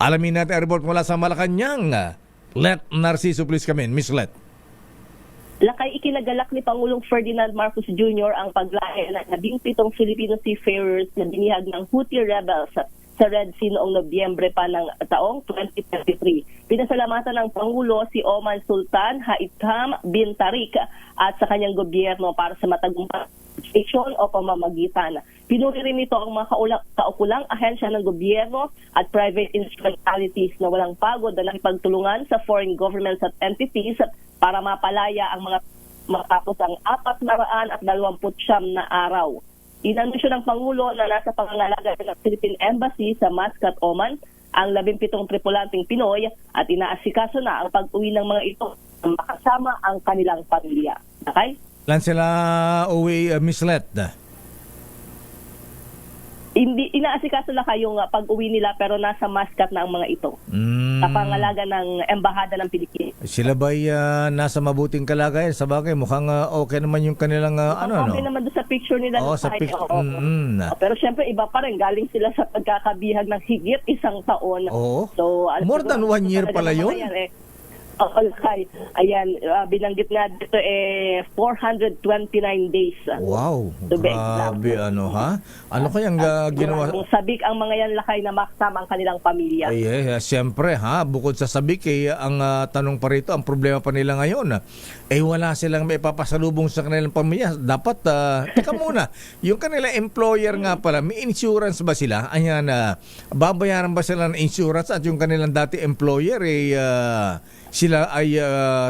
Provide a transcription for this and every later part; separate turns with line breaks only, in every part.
Alamin natin ang report mula sa Malacanang. Let Narciso, please come in. Miss Let.
Lakay ikinagalak ni Pangulong Ferdinand Marcos Jr. ang paglaya ng 17 Filipino seafarers na binihag ng Houthi rebels sa Red Sea noong Nobyembre pa ng taong 2023. Pinasalamatan ng Pangulo si Oman Sultan Haitham bin Tariq at sa kanyang gobyerno para sa matagumpay o pamamagitan. Pinuri rin nito ang mga kaukulang ahensya ng gobyerno at private instrumentalities na walang pagod na nakipagtulungan sa foreign governments at entities para mapalaya ang mga matapos ang 429 na araw. Inanunsyo ng Pangulo na nasa pangangalaga ng Philippine Embassy sa Muscat, Oman ang 17 tripulanteng Pinoy at inaasikaso na ang pag-uwi ng mga ito na makasama ang kanilang pamilya. Okay?
Lan sila uwi, Miss Let?
Hindi inaasikaso lang kayong pag-uwi nila pero nasa Muscat na ang mga ito. Sa pangalaga ng Embahada ng Pilipinas.
Sila ba'y nasa mabuting kalagayan? Sa bagay, mukhang okay naman yung kanilang
okay naman doon sa picture nila.
Oo, sa picture.
Pero syempre, iba pa rin. Galing sila sa pagkakabihag ng higit isang taon.
Oo.
So,
more than 1 year pala yun?
Okay. Ayan, binanggit nga dito 429 days.
Wow, grabe ha? Ano kayang ginawa?
Sabik ang mga yan, Lakay, na makasama ang kanilang pamilya.
Siyempre bukod sa sabik, ang tanong pa rito, ang problema pa nila ngayon, wala silang may papasalubong sa kanilang pamilya. Dapat, teka muna, yung kanilang employer nga pala, may insurance ba sila? Ayan, babayaran ba sila ng insurance at yung kanilang dati employer, sila ay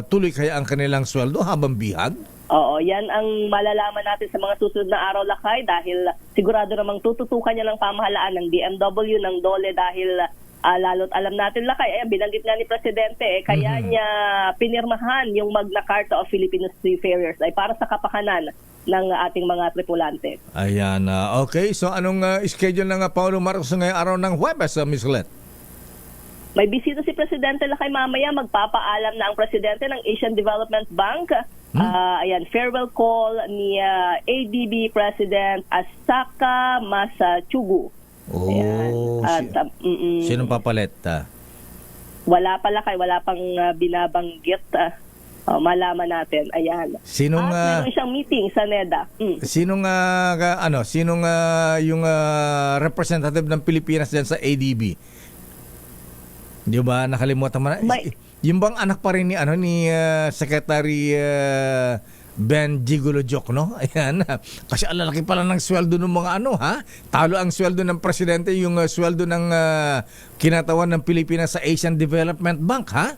tuloy kaya ang kanilang sweldo habang bihag?
Oo, yan ang malalaman natin sa mga susunod na araw, Lakay, dahil sigurado namang tututukan niya ng pamahalaan ng DMW, ng DOLE, dahil lalo't alam natin, Lakay, binanggit nga ni Presidente, kaya niya pinirmahan yung Magna Carta of Filipino Seafarers ay para sa kapakanan ng ating mga tripulante.
Ayan, okay. So anong schedule ng Paulo Marcos ngayong araw ng Huwebes, Miss Let?
May bisita si Presidente, Lakay, mamaya. Magpapaalam na ang Presidente ng Asian Development Bank. Ayan, farewell call ni ADB President Asaka Masachugu.
Sinong papalit?
Wala pa, Lakay. Wala pang binabanggit. Malaman natin. Ayan.
Sinong
meron siyang meeting sa NEDA.
Sinong yung representative ng Pilipinas diyan sa ADB? Di ba nakalimutan mo na? Yung bang anak pa rin ni Secretary Ben Gigolo Jok, no? Ayan. Kasi alalaki pala ng sweldo ng mga Talo ang sweldo ng presidente yung sweldo ng kinatawan ng Pilipinas sa Asian Development Bank, ha?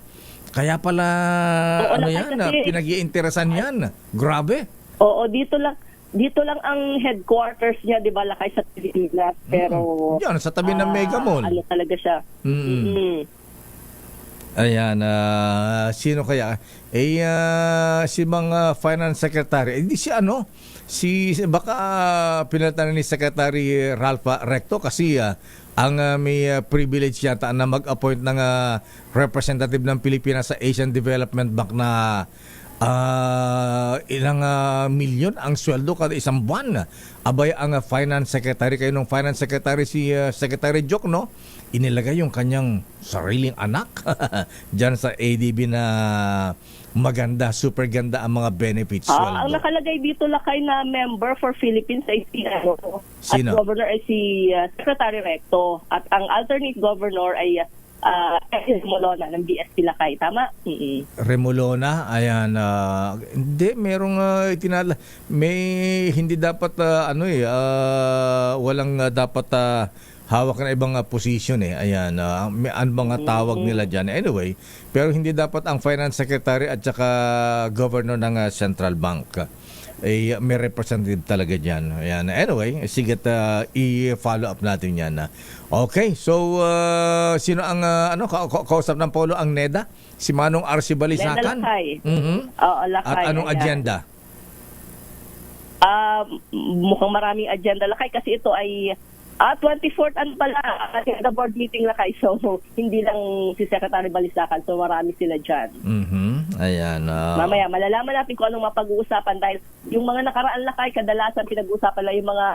Kaya pala pinag-iinteresan yan. Grabe.
Oo, dito lang ang headquarters niya, di ba, Lakay, sa Pilipinas. Pero
yan, sa tabi ng Mega Mall.
Ano talaga siya.
Ayan, sino kaya? Si mga Finance Secretary. Hindi baka pinalitan ni Secretary Ralph Recto kasi ang may privilege yata na mag-appoint ng representative ng Pilipinas sa Asian Development Bank na ilang milyon ang sweldo kada isang buwan. Abay ang Finance Secretary, kayo nung Finance Secretary si Secretary Jok, no? Inilagay yung kanyang sariling anak dyan sa ADB na maganda, super ganda ang mga benefits.
Ang nakalagay dito, Lakay, na member for Philippines ay
Sino?
At governor ay si Secretary Recto. At ang alternate governor ay Remolona ng BSP, Lakay. Tama?
Remolona, ayan. Hindi, merong may hindi dapat walang dapat hawak na ibang posisyon Ayan, may mga tawag nila dyan. Anyway, pero hindi dapat ang Finance Secretary at saka Governor ng Central Bank. May representative talaga dyan. Ayan. Anyway, sige, i-follow up natin yan. Okay, so sino ang kausap ng Polo? Ang NEDA? Si Manong RC Balisacan?
Lakay.
Oo,
Lakay.
At anong agenda?
Mukhang maraming agenda, Lakay, kasi ito ay 24th pala the board meeting, Lakay. So hindi lang si Secretary Balisacan, so marami sila dyan.
Ayan.
Mamaya malalaman natin kung anong mapag-uusapan dahil yung mga nakaraan, Lakay, kadalasan pinag-uusapan lang yung mga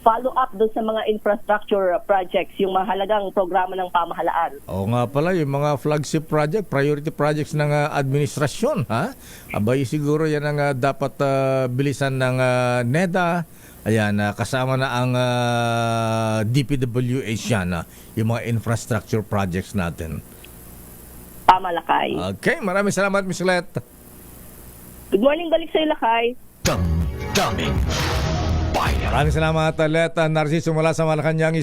follow-up doon sa mga infrastructure projects, yung mahalagang programa ng pamahalaan.
Oo nga pala, yung mga flagship project, priority projects ng administrasyon, ha? Abay, siguro yan ang dapat bilisan ng NEDA. Ayan, kasama na ang DPWH yan, yung mga infrastructure projects natin.
Pamalakay.
Okay, maraming salamat, Ms. Let.
Good morning, balik sa Lakay.
Damdamin Bayan.
Maraming salamat, Let Narciso mula sa Malacanang.